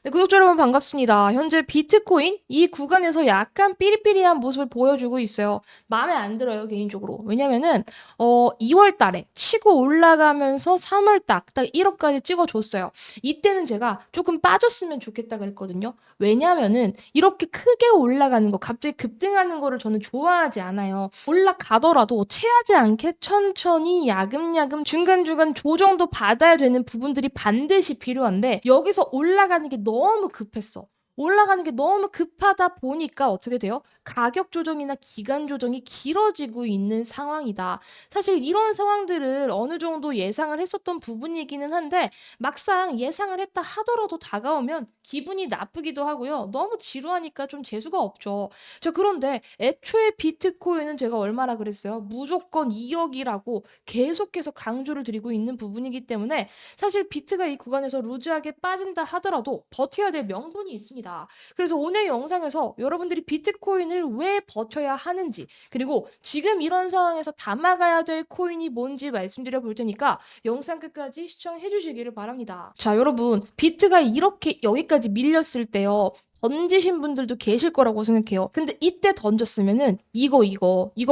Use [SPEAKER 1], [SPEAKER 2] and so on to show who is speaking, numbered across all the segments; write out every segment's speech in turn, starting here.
[SPEAKER 1] 네, 구독자 여러분 반갑습니다. 현재 비트코인 이 구간에서 약간 삐리삐리한 모습을 보여주고 있어요. 마음에 안 들어요, 개인적으로. 왜냐면은 2월 달에 치고 올라가면서 3월 딱 1억까지 찍어줬어요. 이때는 제가 조금 빠졌으면 좋겠다 그랬거든요. 왜냐면은 이렇게 크게 올라가는 거, 갑자기 급등하는 거를 저는 좋아하지 않아요. 올라가더라도 체하지 않게 천천히 야금야금 중간중간 조정도 받아야 되는 부분들이 반드시 필요한데 여기서 올라가는 게 너무 급했어. 올라가는 게 너무 급하다 보니까 어떻게 돼요? 가격 조정이나 기간 조정이 길어지고 있는 상황이다. 사실 이런 상황들을 어느 정도 예상을 했었던 부분이기는 한데 막상 예상을 했다 하더라도 다가오면 기분이 나쁘기도 하고요. 너무 지루하니까 좀 재수가 없죠. 자, 그런데 애초에 비트코인은 제가 얼마나 그랬어요? 무조건 2억이라고 계속해서 강조를 드리고 있는 부분이기 때문에 사실 비트가 이 구간에서 루즈하게 빠진다 하더라도 버텨야 될 명분이 있습니다. 그래서 오늘 영상에서 여러분들이 비트코인을 왜 버텨야 하는지, 그리고 지금 이런 상황에서 담아가야 될 코인이 뭔지 말씀드려 볼 테니까 영상 끝까지 시청해 주시기를 바랍니다. 자, 여러분, 비트가 이렇게 여기까지 밀렸을 때요. 던지신 분들도 계실 거라고 생각해요. 근데 이때 던졌으면은 이거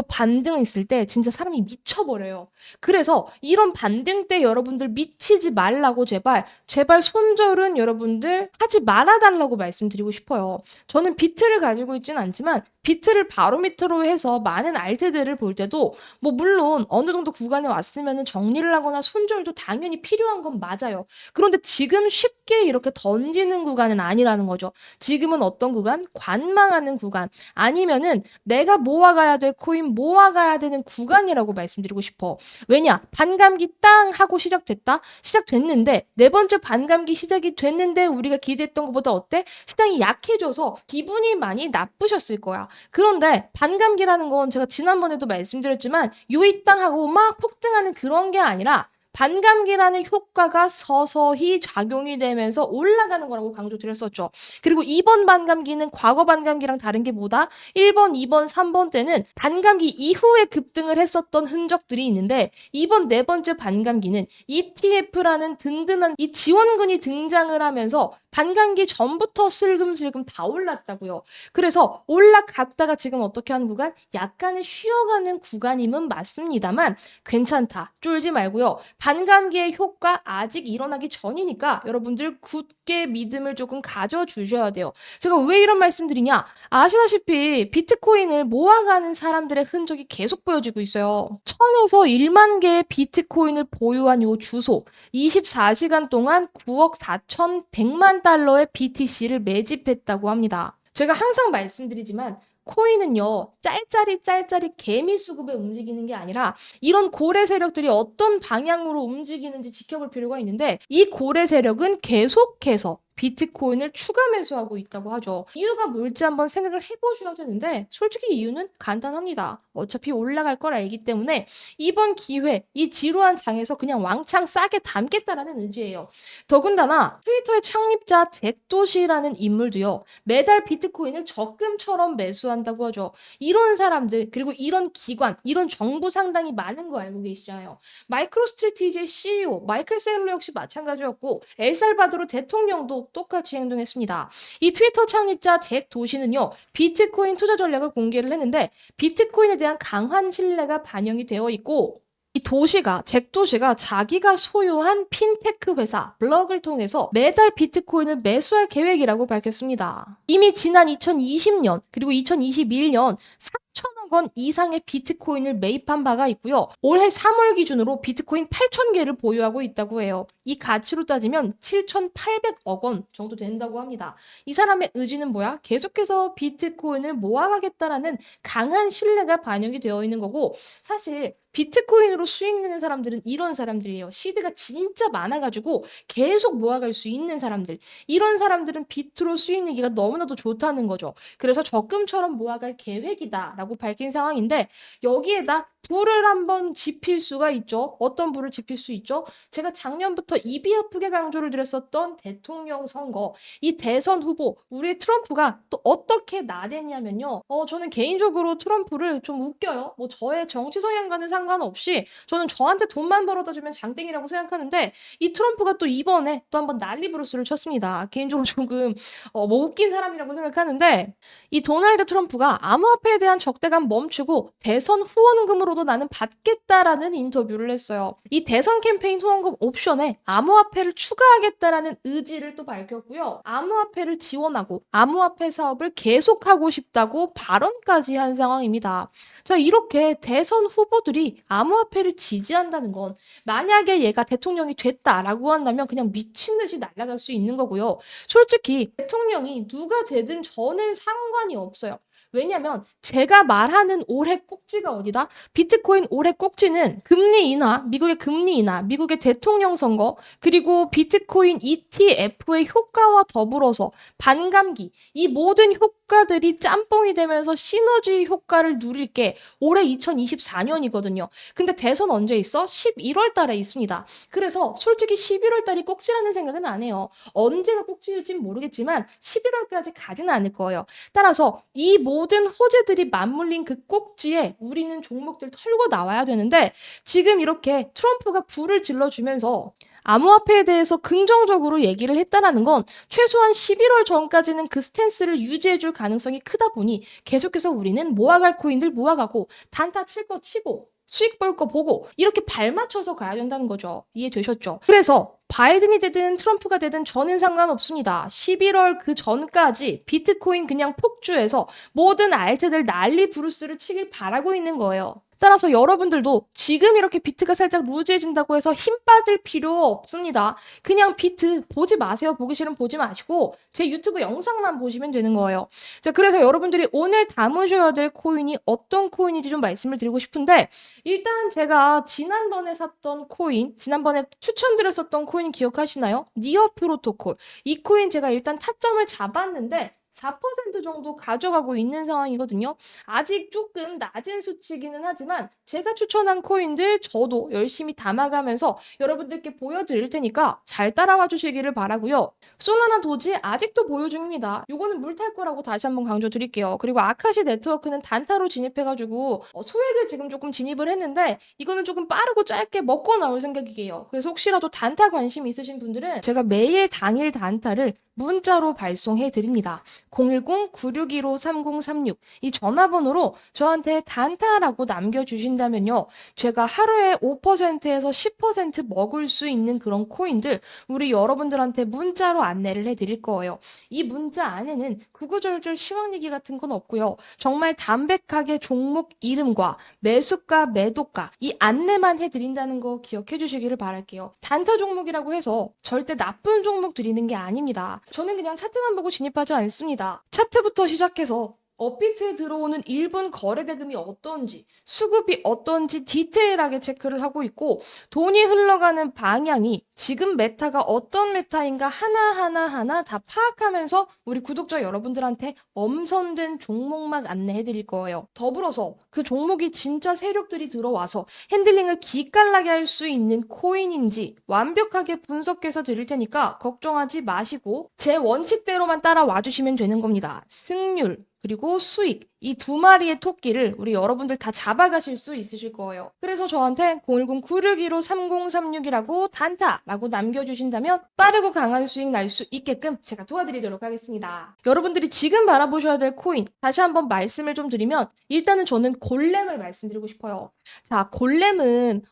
[SPEAKER 1] 반등했을 때 진짜 사람이 미쳐버려요. 그래서 이런 반등 때 여러분들 미치지 말라고 제발 손절은 여러분들 하지 말아달라고 말씀드리고 싶어요. 저는 비트를 가지고 있지는 않지만 비트를 바로미터로 해서 많은 알트들을 볼 때도 뭐 물론 어느 정도 구간에 왔으면은 정리를 하거나 손절도 당연히 필요한 건 맞아요. 그런데 지금 쉽게 이렇게 던지는 구간은 아니라는 거죠. 지금은 어떤 구간? 관망하는 구간. 아니면은 내가 모아가야 될 코인 모아가야 되는 구간이라고 말씀드리고 싶어. 왜냐? 반감기 땅 하고 시작됐다? 시작됐는데 네 번째 반감기 시작이 됐는데 우리가 기대했던 것보다 어때? 시장이 약해져서 기분이 많이 나쁘셨을 거야. 그런데 반감기라는 건 제가 지난번에도 말씀드렸지만 요이 땅 하고 막 폭등하는 그런 게 아니라 반감기라는 효과가 서서히 작용이 되면서 올라가는 거라고 강조드렸었죠. 그리고 2번 반감기는 과거 반감기랑 다른 게 뭐다? 1번, 2번, 3번 때는 반감기 이후에 급등을 했었던 흔적들이 있는데 이번 네 번째 반감기는 ETF라는 든든한 이 지원군이 등장을 하면서 반감기 전부터 슬금슬금 다 올랐다고요. 그래서 올라갔다가 지금 어떻게 하는 구간? 약간은 쉬어가는 구간임은 맞습니다만 괜찮다. 쫄지 말고요. 반감기의 효과 아직 일어나기 전이니까 여러분들 굳게 믿음을 조금 가져주셔야 돼요. 제가 왜 이런 말씀드리냐? 아시다시피 비트코인을 모아가는 사람들의 흔적이 계속 보여지고 있어요. 1000에서 1만 개의 비트코인을 보유한 요 주소, 24시간 동안 9억 4,100만 달러의 BTC를 매집했다고 합니다. 제가 항상 말씀드리지만 코인은요, 짤짤이 개미 수급에 움직이는 게 아니라 이런 고래 세력들이 어떤 방향으로 움직이는지 지켜볼 필요가 있는데 이 고래 세력은 계속해서 비트코인을 추가 매수하고 있다고 하죠. 이유가 뭘지 한번 생각을 해보셔야 되는데 솔직히 이유는 간단합니다. 어차피 올라갈 걸 알기 때문에 이번 기회, 이 지루한 장에서 그냥 왕창 싸게 담겠다라는 의지예요. 더군다나 트위터의 창립자 잭도시라는 인물도요. 매달 비트코인을 적금처럼 매수한다고 하죠. 이런 사람들 그리고 이런 기관, 이런 정보 상당히 많은 거 알고 계시잖아요. 마이크로스트래티지의 CEO 마이클 셀러 역시 마찬가지였고 엘살바도르 대통령도 똑같이 행동했습니다. 이 트위터 창립자 잭 도시는요. 비트코인 투자 전략을 공개를 했는데 비트코인에 대한 강한 신뢰가 반영이 되어 있고 이 도시가, 잭 도시가 자기가 소유한 핀테크 회사 블럭을 통해서 매달 비트코인을 매수할 계획이라고 밝혔습니다. 이미 지난 2020년 그리고 2021년 3천억 원 이상의 비트코인을 매입한 바가 있고요. 올해 3월 기준으로 비트코인 8천 개를 보유하고 있다고 해요. 이 가치로 따지면 7,800억 원 정도 된다고 합니다. 이 사람의 의지는 뭐야? 계속해서 비트코인을 모아가겠다라는 강한 신뢰가 반영이 되어 있는 거고 사실 비트코인으로 수익 내는 사람들은 이런 사람들이에요. 시드가 진짜 많아가지고 계속 모아갈 수 있는 사람들. 이런 사람들은 비트로 수익 내기가 너무나도 좋다는 거죠. 그래서 적금처럼 모아갈 계획이다라고 밝힌 상황인데 여기에다 불을 한번 지필 수가 있죠. 어떤 불을 지필 수 있죠? 제가 작년부터 입이 아프게 강조를 드렸었던 대통령 선거, 이 대선 후보, 우리 트럼프가 또 어떻게 나댔냐면요. 저는 개인적으로 트럼프를 좀 웃겨요. 뭐 저의 정치 성향과는 상관없이 저는 저한테 돈만 벌어다 주면 장땡이라고 생각하는데 이 트럼프가 또 이번에 또 한번 난리 부르스를 쳤습니다. 개인적으로 조금 뭐 웃긴 사람이라고 생각하는데 이 도널드 트럼프가 암호화폐에 대한 적대감 멈추고 대선 후원금으로도 나는 받겠다라는 인터뷰를 했어요. 이 대선 캠페인 후원금 옵션에 암호화폐를 추가하겠다라는 의지를 또 밝혔고요. 암호화폐를 지원하고 암호화폐 사업을 계속하고 싶다고 발언까지 한 상황입니다. 자, 이렇게 대선 후보들이 암호화폐를 지지한다는 건 만약에 얘가 대통령이 됐다라고 한다면 그냥 미친 듯이 날아갈 수 있는 거고요. 솔직히 대통령이 누가 되든 저는 상관이 없어요. 왜냐면 제가 말하는 올해 꼭지가 어디다? 비트코인 올해 꼭지는 금리 인하, 미국의 금리 인하, 미국의 대통령 선거, 그리고 비트코인 ETF의 효과와 더불어서 반감기, 이 모든 효과들이 짬뽕이 되면서 시너지 효과를 누릴 게 올해 2024년이거든요. 근데 대선 언제 있어? 11월 달에 있습니다. 그래서 솔직히 11월 달이 꼭지라는 생각은 안 해요. 언제가 꼭지일진 모르겠지만 11월까지 가지는 않을 거예요. 따라서 이 모든 호재들이 맞물린 그 꼭지에 우리는 종목들 털고 나와야 되는데 지금 이렇게 트럼프가 불을 질러주면서 암호화폐에 대해서 긍정적으로 얘기를 했다라는 건 최소한 11월 전까지는 그 스탠스를 유지해줄 가능성이 크다 보니 계속해서 우리는 모아갈 코인들 모아가고 단타 칠 거 치고 수익 볼 거 보고 이렇게 발 맞춰서 가야 된다는 거죠. 이해되셨죠? 그래서 바이든이 되든 트럼프가 되든 저는 상관없습니다. 11월 그 전까지 비트코인 그냥 폭주해서 모든 알트들 난리 부르스를 치길 바라고 있는 거예요. 따라서 여러분들도 지금 이렇게 비트가 살짝 루즈해진다고 해서 힘 빠질 필요 없습니다. 그냥 비트 보지 마세요. 보기 싫으면 보지 마시고 제 유튜브 영상만 보시면 되는 거예요. 자, 그래서 여러분들이 오늘 담으셔야 될 코인이 어떤 코인인지 좀 말씀을 드리고 싶은데 일단 제가 지난번에 샀던 코인, 지난번에 추천드렸었던 코인 기억하시나요? 니어 프로토콜. 이 코인 제가 일단 타점을 잡았는데 4% 정도 가져가고 있는 상황이거든요. 아직 조금 낮은 수치기는 하지만 제가 추천한 코인들 저도 열심히 담아가면서 여러분들께 보여드릴 테니까 잘 따라와 주시기를 바라고요. 솔라나 도지 아직도 보유 중입니다. 요거는 물탈 거라고 다시 한번 강조드릴게요. 그리고 아카시 네트워크는 단타로 진입해가지고 소액을 지금 조금 진입을 했는데 이거는 조금 빠르고 짧게 먹고 나올 생각이에요. 그래서 혹시라도 단타 관심 있으신 분들은 제가 매일 당일 단타를 문자로 발송해 드립니다. 010-9615-3036 이 전화번호로 저한테 단타라고 남겨주신다면요. 제가 하루에 5%에서 10% 먹을 수 있는 그런 코인들 우리 여러분들한테 문자로 안내를 해드릴 거예요. 이 문자 안에는 구구절절 시황 얘기 같은 건 없고요. 정말 담백하게 종목 이름과 매수가, 매도가 이 안내만 해드린다는 거 기억해 주시기를 바랄게요. 단타 종목이라고 해서 절대 나쁜 종목 드리는 게 아닙니다. 저는 그냥 차트만 보고 진입하지 않습니다. 차트부터 시작해서 업비트에 들어오는 1분 거래 대금이 어떤지, 수급이 어떤지 디테일하게 체크를 하고 있고 돈이 흘러가는 방향이 지금 메타가 어떤 메타인가 하나하나 다 파악하면서 우리 구독자 여러분들한테 엄선된 종목만 안내해 드릴 거예요. 더불어서 그 종목이 진짜 세력들이 들어와서 핸들링을 기깔나게 할 수 있는 코인인지 완벽하게 분석해서 드릴 테니까 걱정하지 마시고 제 원칙대로만 따라와 주시면 되는 겁니다. 승률 그리고 수익 이 두 마리의 토끼를 우리 여러분들 다 잡아가실 수 있으실 거예요. 그래서 저한테 010-9615-3036이라고 단타라고 남겨주신다면 빠르고 강한 수익 날 수 있게끔 제가 도와드리도록 하겠습니다. 여러분들이 지금 바라보셔야 될 코인 다시 한번 말씀을 좀 드리면 일단은 저는 골렘을 말씀드리고 싶어요. 자, 골렘은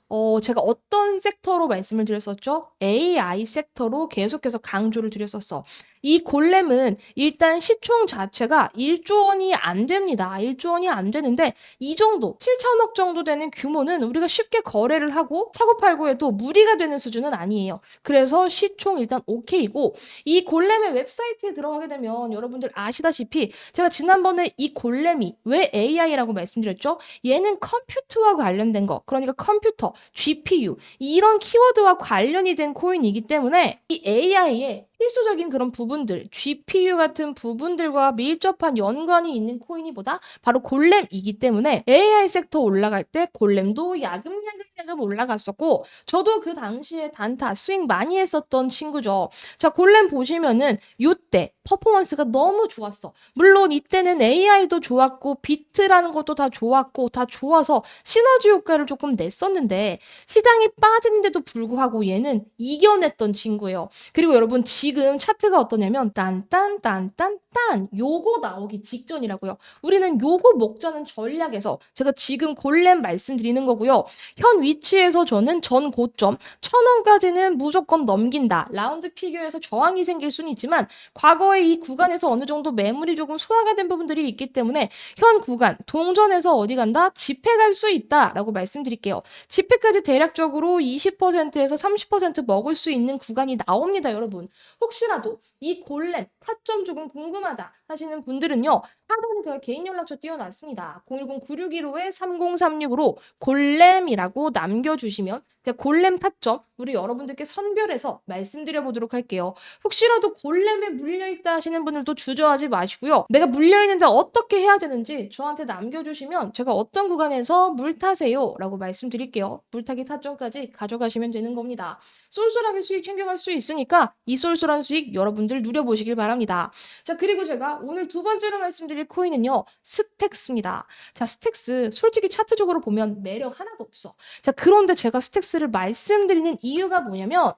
[SPEAKER 1] 제가 어떤 섹터로 말씀을 드렸었죠? AI 섹터로 계속해서 강조를 드렸었어. 이 골렘은 일단 시총 자체가 1조 원이 안 됩니다. 1조 원이 안 되는데 이 정도 7천억 정도 되는 규모는 우리가 쉽게 거래를 하고 사고 팔고 해도 무리가 되는 수준은 아니에요. 그래서 시총 일단 오케이고 이 골렘의 웹사이트에 들어가게 되면 여러분들 아시다시피 제가 지난번에 이 골렘이 왜 AI라고 말씀드렸죠? 얘는 컴퓨터와 관련된 거 그러니까 컴퓨터, GPU 이런 키워드와 관련이 된 코인이기 때문에 이 AI에 필수적인 그런 부분들, GPU 같은 부분들과 밀접한 연관이 있는 코인이 뭐다? 바로 골렘이기 때문에 AI 섹터 올라갈 때 골렘도 야금야금 올라갔었고, 저도 그 당시에 단타 스윙 많이 했었던 친구죠. 자, 골렘 보시면은 요때 퍼포먼스가 너무 좋았어. 물론 이때는 AI도 좋았고 비트라는 것도 다 좋았고 다 좋아서 시너지 효과를 조금 냈었는데, 시장이 빠지는데도 불구하고 얘는 이겨냈던 친구예요. 그리고 여러분 지금 차트가 어떠냐면 딴딴딴딴딴 요거 나오기 직전이라고요. 우리는 요거 먹자는 전략에서 제가 지금 골렘 말씀드리는 거고요. 현 위치에서 저는 전 고점 1,000원까지는 무조건 넘긴다. 라운드 피겨에서 저항이 생길 수는 있지만 과거에 이 구간에서 어느 정도 매물이 조금 소화가 된 부분들이 있기 때문에 현 구간 동전에서 어디 간다? 집회 갈 수 있다라고 말씀드릴게요. 집회까지 대략적으로 20%에서 30% 먹을 수 있는 구간이 나옵니다, 여러분. 혹시라도 이 골렘 타점 조금 궁금하다 하시는 분들은요. 하단에 제가 개인 연락처 띄워놨습니다. 010-9615-3036으로 골렘이라고 남겨주시면 제가 골렘 타점 우리 여러분들께 선별해서 말씀드려보도록 할게요. 혹시라도 골렘에 물려있다 하시는 분들도 주저하지 마시고요. 내가 물려있는데 어떻게 해야 되는지 저한테 남겨주시면 제가 어떤 구간에서 물 타세요 라고 말씀드릴게요. 물타기 타점까지 가져가시면 되는 겁니다. 쏠쏠하게 수익 챙겨갈 수 있으니까 이 쏠쏠한 수익 여러분들 누려보시길 바랍니다. 자, 그리고 제가 오늘 두 번째로 말씀드릴 코인은요. 스택스입니다. 자, 스택스 솔직히 차트적으로 보면 매력 하나도 없어. 자, 그런데 제가 스택스를 말씀드리는 이유가 뭐냐면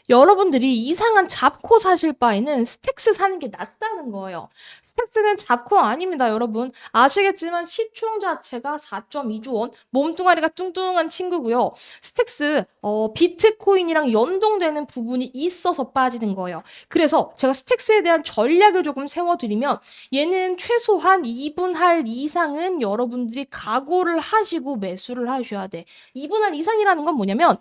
[SPEAKER 1] 여러분들이 이상한 잡코 사실 바에는 스택스 사는 게 낫다는 거예요. 스택스는 잡코 아닙니다, 여러분. 아시겠지만 시총 자체가 4.2조 원, 몸뚱아리가 뚱뚱한 친구고요. 스택스 비트코인이랑 연동되는 부분이 있어서 빠지는 거예요. 그래서 제가 스택스에 대한 전략을 조금 세워드리면 얘는 최소한 2분할 이상은 여러분들이 각오를 하시고 매수를 하셔야 돼. 2분할 이상이라는 건 뭐냐면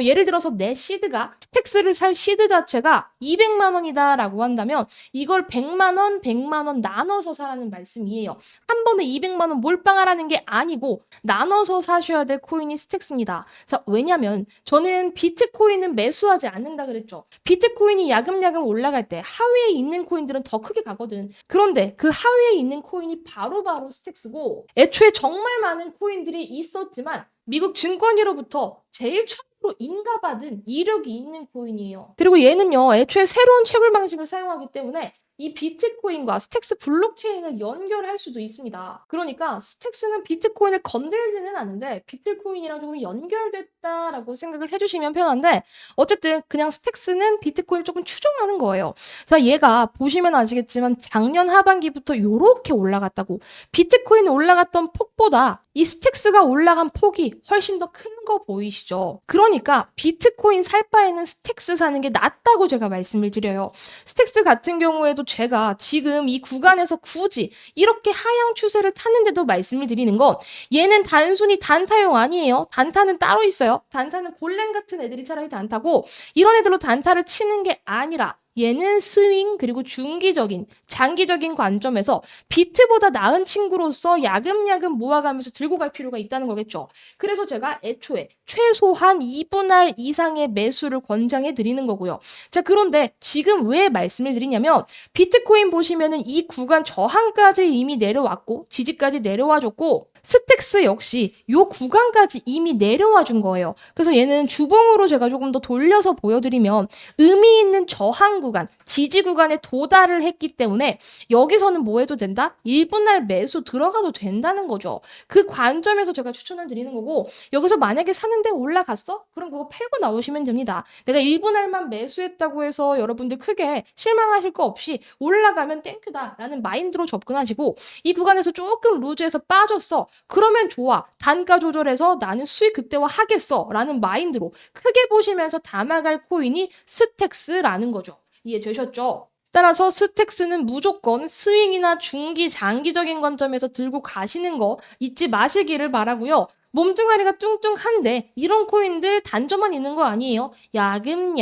[SPEAKER 1] 예를 들어서 내 시드가 스택스를 살 시드 자체가 200만 원이다라고 한다면 이걸 100만 원, 100만 원 나눠서 사라는 말씀이에요. 한 번에 200만 원 몰빵하라는 게 아니고 나눠서 사셔야 될 코인이 스택스입니다. 자, 왜냐면 저는 비트코인은 매수하지 않는다 그랬죠. 비트코인이 야금야금 올라갈 때 하위에 있는 코인들은 더 크게 가거든. 그런데 그 하위에 있는 코인이 바로바로 스택스고 애초에 정말 많은 코인들이 있었지만 미국 증권위로부터 제일 처음으로 인가받은 이력이 있는 코인이에요. 그리고 얘는요, 애초에 새로운 채굴 방식을 사용하기 때문에 이 비트코인과 스택스 블록체인을 연결할 수도 있습니다. 그러니까 스택스는 비트코인을 건들지는 않는데 비트코인이랑 조금 연결됐다라고 생각을 해주시면 편한데 어쨌든 그냥 스택스는 비트코인을 조금 추종하는 거예요. 자, 얘가 보시면 아시겠지만 작년 하반기부터 이렇게 올라갔다고. 비트코인 올라갔던 폭보다 이 스택스가 올라간 폭이 훨씬 더 큰 거 보이시죠? 그러니까 비트코인 살 바에는 스택스 사는 게 낫다고 제가 말씀을 드려요. 스택스 같은 경우에도 제가 지금 이 구간에서 굳이 이렇게 하향 추세를 타는데도 말씀을 드리는 건 얘는 단순히 단타용 아니에요. 단타는 따로 있어요. 단타는 골렘 같은 애들이 차라리 단타고 이런 애들로 단타를 치는 게 아니라 얘는 스윙 그리고 중기적인 장기적인 관점에서 비트보다 나은 친구로서 야금야금 모아가면서 들고 갈 필요가 있다는 거겠죠. 그래서 제가 애초에 최소한 2분할 이상의 매수를 권장해 드리는 거고요. 자, 그런데 지금 왜 말씀을 드리냐면 비트코인 보시면은 이 구간 저항까지 이미 내려왔고 지지까지 내려와 줬고 스택스 역시 요 구간까지 이미 내려와 준 거예요. 그래서 얘는 주봉으로 제가 조금 더 돌려서 보여드리면 의미 있는 저항 구간, 지지 구간에 도달을 했기 때문에 여기서는 뭐 해도 된다? 1분할 매수 들어가도 된다는 거죠. 그 관점에서 제가 추천을 드리는 거고 여기서 만약에 사는데 올라갔어? 그럼 그거 팔고 나오시면 됩니다. 내가 1분할만 매수했다고 해서 여러분들 크게 실망하실 거 없이 올라가면 땡큐다 라는 마인드로 접근하시고 이 구간에서 조금 루즈해서 빠졌어. 그러면 좋아. 단가 조절해서 나는 수익 극대화 하겠어 라는 마인드로 크게 보시면서 담아갈 코인이 스택스라는 거죠. 이해되셨죠? 따라서 스택스는 무조건 스윙이나 중기, 장기적인 관점에서 들고 가시는 거 잊지 마시기를 바라고요. 몸뚱아리가 뚱뚱한데 이런 코인들 단점만 있는 거 아니에요. 야금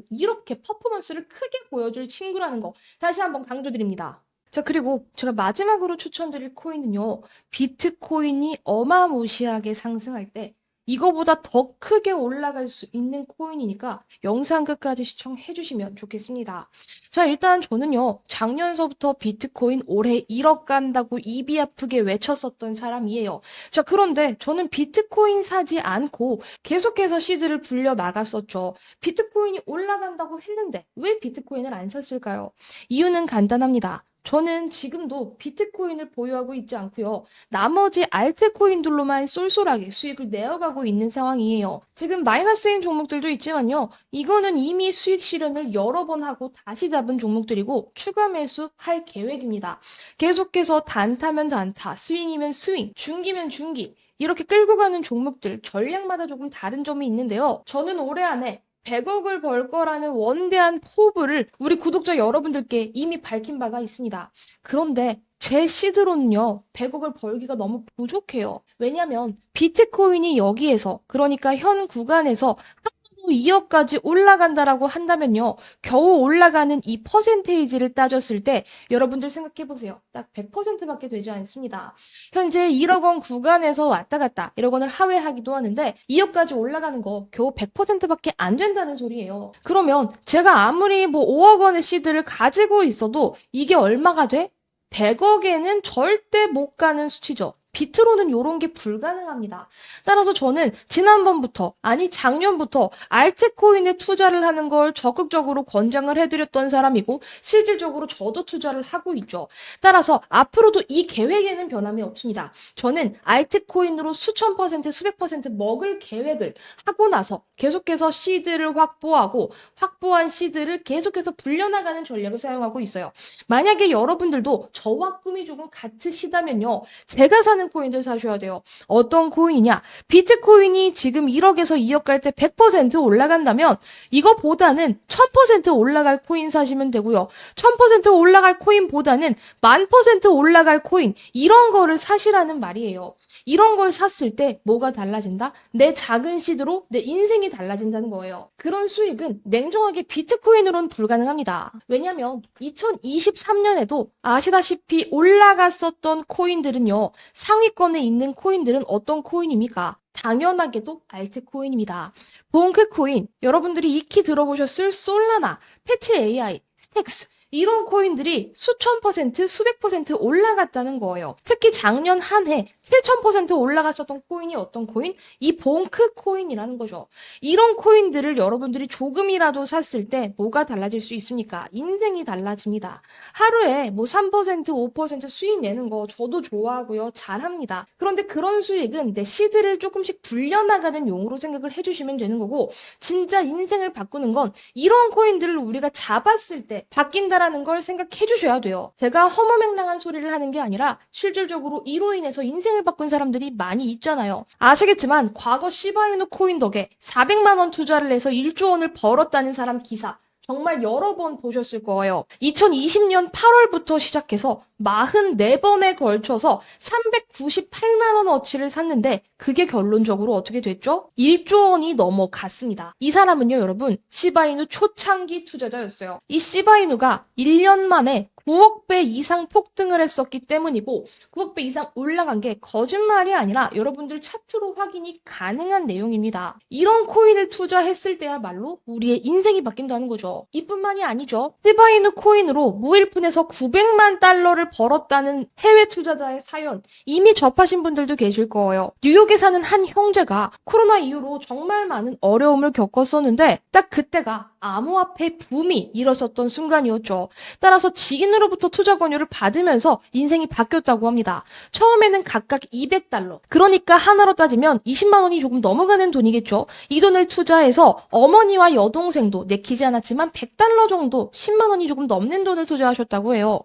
[SPEAKER 1] 이렇게 퍼포먼스를 크게 보여줄 친구라는 거 다시 한번 강조드립니다. 자, 그리고 제가 마지막으로 추천드릴 코인은요. 비트코인이 어마무시하게 상승할 때 이거보다 더 크게 올라갈 수 있는 코인이니까 영상 끝까지 시청해 주시면 좋겠습니다. 자, 일단 저는요, 작년서부터 비트코인 올해 1억 간다고 입이 아프게 외쳤었던 사람이에요. 자, 그런데 저는 비트코인 사지 않고 계속해서 시드를 불려 나갔었죠. 비트코인이 올라간다고 했는데 왜 비트코인을 안 샀을까요? 이유는 간단합니다. 저는 지금도 비트코인을 보유하고 있지 않고요. 나머지 알트코인들로만 쏠쏠하게 수익을 내어가고 있는 상황이에요. 지금 마이너스인 종목들도 있지만요. 이거는 이미 수익 실현을 여러 번 하고 다시 잡은 종목들이고 추가 매수할 계획입니다. 계속해서 단타면 단타, 스윙이면 스윙, 중기면 중기 이렇게 끌고 가는 종목들 전략마다 조금 다른 점이 있는데요. 저는 올해 안에 100억을 벌 거라는 원대한 포부를 우리 구독자 여러분들께 이미 밝힌 바가 있습니다. 그런데 제 시드로는요, 100억을 벌기가 너무 부족해요. 왜냐면 비트코인이 여기에서, 그러니까 현 구간에서 2억까지 올라간다라고 한다면요, 겨우 올라가는 이 퍼센테이지를 따졌을 때 여러분들 생각해 보세요. 딱 100%밖에 되지 않습니다. 현재 1억 원 구간에서 왔다 갔다 1억 원을 하회하기도 하는데 2억까지 올라가는 거 겨우 100%밖에 안 된다는 소리예요. 그러면 제가 아무리 뭐 5억 원의 시드를 가지고 있어도 이게 얼마가 돼? 100억에는 절대 못 가는 수치죠. 비트로는 이런 게 불가능합니다. 따라서 저는 지난번부터, 아니 작년부터 알트코인에 투자를 하는 걸 적극적으로 권장을 해드렸던 사람이고 실질적으로 저도 투자를 하고 있죠. 따라서 앞으로도 이 계획에는 변함이 없습니다. 저는 알트코인으로 수천 퍼센트, 수백 퍼센트 먹을 계획을 하고 나서 계속해서 시드를 확보하고 확보한 시드를 계속해서 불려나가는 전략을 사용하고 있어요. 만약에 여러분들도 저와 꿈이 조금 같으시다면요. 제가 사는 코인들 사셔야 돼요. 어떤 코인이냐? 비트코인이 지금 1억에서 2억 갈 때 100% 올라간다면 이거보다는 1000% 올라갈 코인 사시면 되고요. 1000% 올라갈 코인보다는 10,000% 올라갈 코인 이런 거를 사시라는 말이에요. 이런 걸 샀을 때 뭐가 달라진다? 내 작은 시드로 내 인생이 달라진다는 거예요. 그런 수익은 냉정하게 비트코인으로는 불가능합니다. 왜냐면 2023년에도 아시다시피 올라갔었던 코인들은요. 상위권에 있는 코인들은 어떤 코인입니까? 당연하게도 알트코인입니다. 봉크코인, 여러분들이 익히 들어보셨을 솔라나, 패치 AI, 스택스 이런 코인들이 수천 퍼센트, 수백 퍼센트 올라갔다는 거예요. 특히 작년 한 해 7,000% 올라갔었던 코인이 어떤 코인? 이 봉크 코인이라는 거죠. 이런 코인들을 여러분들이 조금이라도 샀을 때 뭐가 달라질 수 있습니까? 인생이 달라집니다. 하루에 뭐 3%, 5% 수익 내는 거 저도 좋아하고요. 잘합니다. 그런데 그런 수익은 내 시드를 조금씩 불려나가는 용으로 생각을 해주시면 되는 거고 진짜 인생을 바꾸는 건 이런 코인들을 우리가 잡았을 때 바뀐다라는 걸 생각해 주셔야 돼요. 제가 허무맹랑한 소리를 하는 게 아니라 실질적으로 이로 인해서 인생을 바꾼 사람들이 많이 있잖아요. 아시겠지만 과거 시바이누 코인 덕에 400만 원 투자를 해서 1조 원을 벌었다는 사람 기사 정말 여러 번 보셨을 거예요. 2020년 8월부터 시작해서 44번에 걸쳐서 398만 원어치를 샀는데 그게 결론적으로 어떻게 됐죠? 1조 원이 넘어갔습니다. 이 사람은요, 여러분, 시바이누 초창기 투자자였어요. 이 시바이누가 1년 만에 9억 배 이상 폭등을 했었기 때문이고 9억 배 이상 올라간 게 거짓말이 아니라 여러분들 차트로 확인이 가능한 내용입니다. 이런 코인을 투자했을 때야말로 우리의 인생이 바뀐다는 거죠. 이뿐만이 아니죠. 시바이누 코인으로 무일푼에서 900만 달러를 벌었다는 해외 투자자의 사연 이미 접하신 분들도 계실 거예요. 뉴욕에 사는 한 형제가 코로나 이후로 정말 많은 어려움을 겪었었는데 딱 그때가 암호화폐 붐이 일어섰던 순간이었죠. 따라서 지인으로부터 투자 권유를 받으면서 인생이 바뀌었다고 합니다. 처음에는 각각 200달러. 그러니까 하나로 따지면 20만 원이 조금 넘어가는 돈이겠죠. 이 돈을 투자해서 어머니와 여동생도 내키지 않았지만 100달러 정도, 10만 원이 조금 넘는 돈을 투자하셨다고 해요.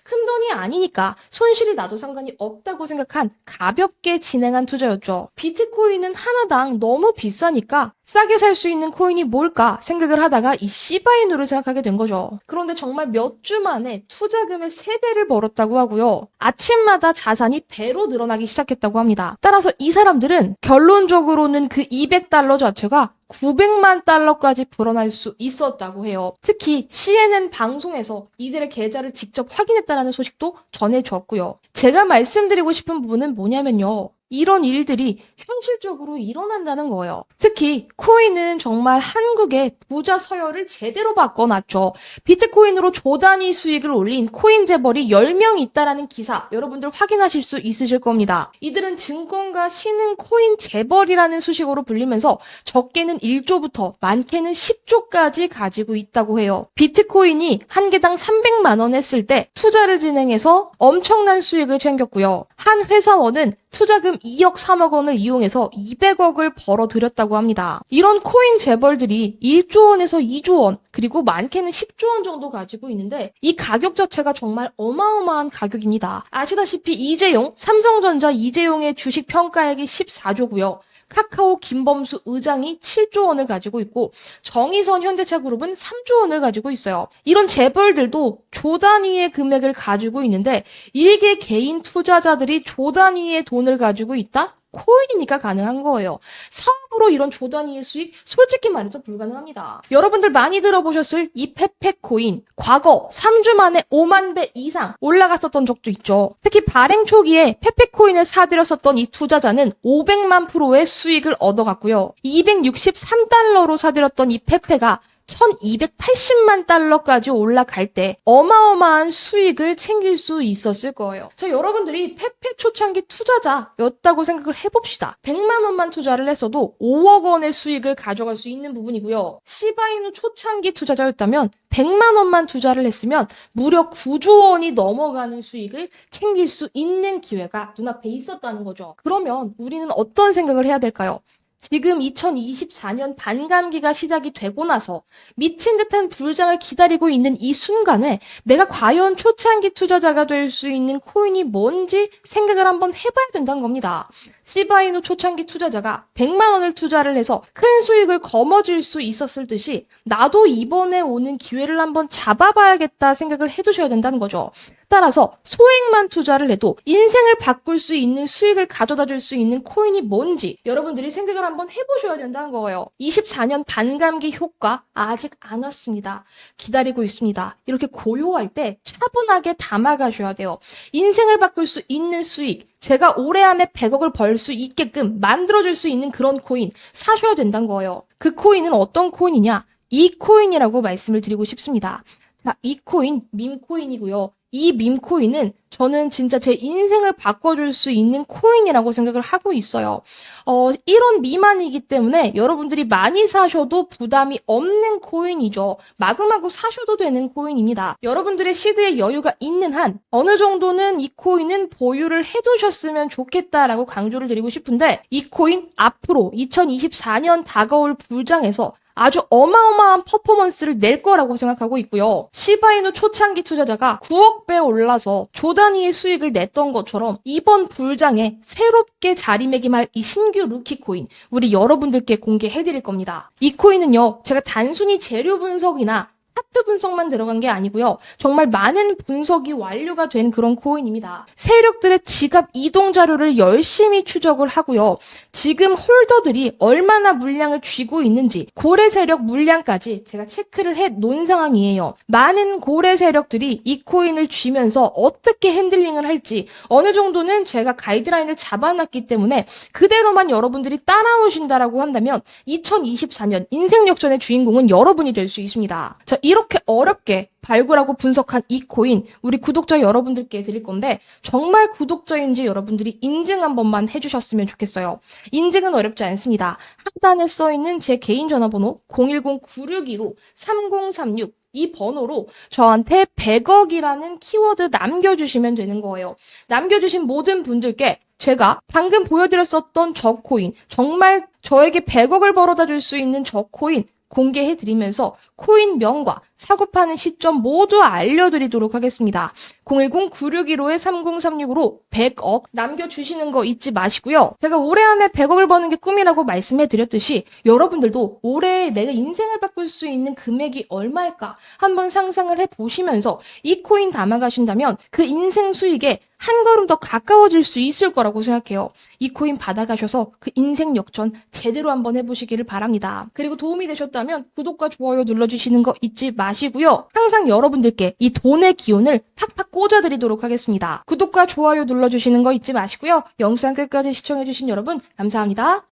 [SPEAKER 1] 큰 돈이 아니니까 손실이 나도 상관이 없다고 생각한 가볍게 진행한 투자였죠. 비트코인은 하나당 너무 비싸니까 싸게 살 수 있는 코인이 뭘까 생각을 하다가 이 시바이누를 생각하게 된 거죠. 그런데 정말 몇 주 만에 투자금의 3배를 벌었다고 하고요. 아침마다 자산이 배로 늘어나기 시작했다고 합니다. 따라서 이 사람들은 결론적으로는 그 200달러 자체가 900만 달러까지 불어날 수 있었다고 해요. 특히 CNN 방송에서 이들의 계좌를 직접 확인했다는 소식도 전해줬고요. 제가 말씀드리고 싶은 부분은 뭐냐면요. 이런 일들이 현실적으로 일어난다는 거예요. 특히 코인은 정말 한국의 부자 서열을 제대로 바꿔놨죠. 비트코인으로 조 단위 수익을 올린 코인 재벌이 10명 있다라는 기사 여러분들 확인하실 수 있으실 겁니다. 이들은 증권가 신흥 코인 재벌이라는 수식어로 불리면서 적게는 1조부터 많게는 10조까지 가지고 있다고 해요. 비트코인이 한 개당 300만 원 했을 때 투자를 진행해서 엄청난 수익을 챙겼고요. 한 회사원은 투자금 2억 3억 원을 이용해서 200억을 벌어들였다고 합니다. 이런 코인 재벌들이 1조 원에서 2조 원, 그리고 많게는 10조 원 정도 가지고 있는데 이 가격 자체가 정말 어마어마한 가격입니다. 아시다시피 이재용, 삼성전자 이재용의 주식 평가액이 14조고요. 카카오 김범수 의장이 7조 원을 가지고 있고 정의선 현대차그룹은 3조 원을 가지고 있어요. 이런 재벌들도 조 단위의 금액을 가지고 있는데 일개 개인 투자자들이 조 단위의 돈을 가지고 있다? 코인이니까 가능한 거예요. 사업으로 이런 조 단위의 수익 솔직히 말해서 불가능합니다. 여러분들 많이 들어보셨을 이 페페코인 과거 3주 만에 5만 배 이상 올라갔었던 적도 있죠. 특히 발행 초기에 페페코인을 사들였었던 이 투자자는 500만 프로의 수익을 얻어갔고요. 263달러로 사들였던 이 페페가 1280만 달러까지 올라갈 때 어마어마한 수익을 챙길 수 있었을 거예요. 자, 여러분들이 페페 초창기 투자자였다고 생각을 해봅시다. 100만 원만 투자를 했어도 5억 원의 수익을 가져갈 수 있는 부분이고요. 시바이누 초창기 투자자였다면 100만 원만 투자를 했으면 무려 9조 원이 넘어가는 수익을 챙길 수 있는 기회가 눈앞에 있었다는 거죠. 그러면 우리는 어떤 생각을 해야 될까요? 지금 2024년 반감기가 시작이 되고 나서 미친 듯한 불장을 기다리고 있는 이 순간에 내가 과연 초창기 투자자가 될 수 있는 코인이 뭔지 생각을 한번 해봐야 된다는 겁니다. 시바이누 초창기 투자자가 100만 원을 투자를 해서 큰 수익을 거머쥘 수 있었을 듯이 나도 이번에 오는 기회를 한번 잡아봐야겠다 생각을 해두셔야 된다는 거죠. 따라서 소액만 투자를 해도 인생을 바꿀 수 있는 수익을 가져다 줄 수 있는 코인이 뭔지 여러분들이 생각을 한번 해보셔야 된다는 거예요. 24년 반감기 효과 아직 안 왔습니다. 기다리고 있습니다. 이렇게 고요할 때 차분하게 담아가셔야 돼요. 인생을 바꿀 수 있는 수익, 제가 올해 안에 100억을 벌 수 있게끔 만들어줄 수 있는 그런 코인 사셔야 된다는 거예요. 그 코인은 어떤 코인이냐? 이 코인이라고 말씀을 드리고 싶습니다. 자, 이 코인 밈코인이고요. 이 밈코인은 저는 진짜 제 인생을 바꿔줄 수 있는 코인이라고 생각을 하고 있어요. 1원 미만이기 때문에 여러분들이 많이 사셔도 부담이 없는 코인이죠. 마구마구 사셔도 되는 코인입니다. 여러분들의 시드에 여유가 있는 한 어느 정도는 이 코인은 보유를 해두셨으면 좋겠다라고 강조를 드리고 싶은데 이 코인 앞으로 2024년 다가올 불장에서 아주 어마어마한 퍼포먼스를 낼 거라고 생각하고 있고요. 시바이누 초창기 투자자가 9억 배 올라서 조 단위의 수익을 냈던 것처럼 이번 불장에 새롭게 자리매김할 이 신규 루키 코인 우리 여러분들께 공개해드릴 겁니다. 이 코인은요, 제가 단순히 재료 분석이나 차트 분석만 들어간 게 아니고요. 정말 많은 분석이 완료가 된 그런 코인입니다. 세력들의 지갑 이동 자료를 열심히 추적을 하고요. 지금 홀더들이 얼마나 물량을 쥐고 있는지 고래 세력 물량까지 제가 체크를 해 놓은 상황이에요. 많은 고래 세력들이 이 코인을 쥐면서 어떻게 핸들링을 할지 어느 정도는 제가 가이드라인을 잡아놨기 때문에 그대로만 여러분들이 따라오신다라고 한다면 2024년 인생 역전의 주인공은 여러분이 될 수 있습니다. 자, 이렇게 어렵게 발굴하고 분석한 이 코인 우리 구독자 여러분들께 드릴 건데 정말 구독자인지 여러분들이 인증 한 번만 해주셨으면 좋겠어요. 인증은 어렵지 않습니다. 하단에 써있는 제 개인 전화번호 010-9615-3036 이 번호로 저한테 100억이라는 키워드 남겨주시면 되는 거예요. 남겨주신 모든 분들께 제가 방금 보여드렸었던 저 코인, 정말 저에게 100억을 벌어다 줄 수 있는 저 코인 공개해드리면서 코인 명과 사고 파는 시점 모두 알려드리도록 하겠습니다. 010-9615-3036으로 100억 남겨주시는 거 잊지 마시고요. 제가 올해 안에 100억을 버는 게 꿈이라고 말씀해드렸듯이 여러분들도 올해 내가 인생을 바꿀 수 있는 금액이 얼마일까 한번 상상을 해보시면서 이 코인 담아가신다면 그 인생 수익에 한 걸음 더 가까워질 수 있을 거라고 생각해요. 이 코인 받아가셔서 그 인생 역전 제대로 한번 해보시기를 바랍니다. 그리고 도움이 되셨다면 구독과 좋아요 눌러주시는 거 잊지 마시고요. 마시고요. 항상 여러분들께 이 돈의 기운을 팍팍 꽂아드리도록 하겠습니다. 구독과 좋아요 눌러주시는 거 잊지 마시고요. 영상 끝까지 시청해주신 여러분 감사합니다.